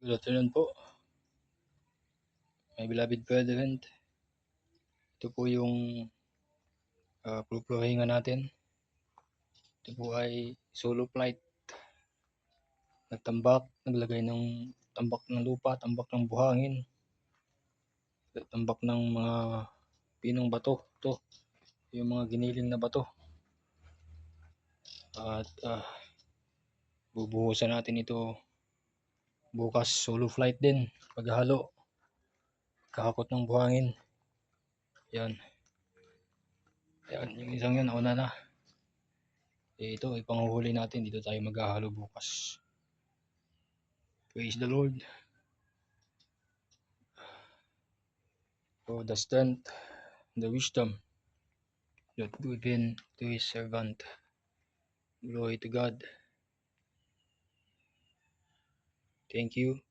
Good afternoon po, my beloved brethren. Ito po yung pupluhinga natin. Ito po ay solo flight. Nagtambak, naglagay ng tambak ng lupa, tambak ng buhangin, tambak ng mga pinong bato. Ito, yung mga giniling na bato. At bubuhusan natin ito bukas, solo flight din, paghahalo, kakakot ng buhangin. Yan. Yan, yung isang yun, nauna na. Ito, ipanguhuli natin, dito tayo maghahalo bukas. Praise the Lord. For the strength, the wisdom that given to his servant. Glory to God. Thank you.